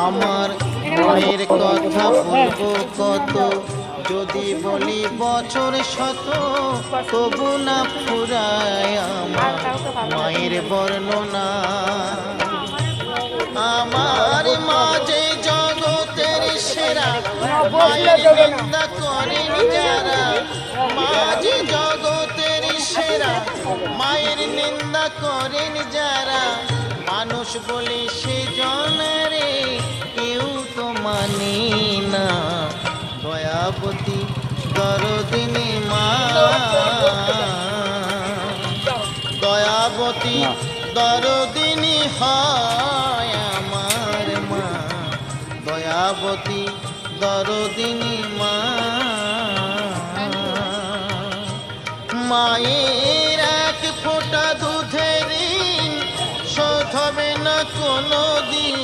আমার মায়ের কথা বলবো কত, যদি বলি বছর শত তবু না ফুরায় আমার মায়ের বর্ণনা। আমার মা যে জগতের সেরা, মায়ের নিন্দা করেন যারা। মা যে জগতের সেরা, মায়ের নিন্দা করেন যারা। মানুষ বলে সে জনরে কেউ তো মানে না। দয়াবতী দরদিনী মা, দয়াবতী দরদিনী হয় আমার মা। দয়াবতী দরদিনী মা। মায়ের এক ফোঁটা দুধের ঋণ শোধ হবে না কোনো দিন।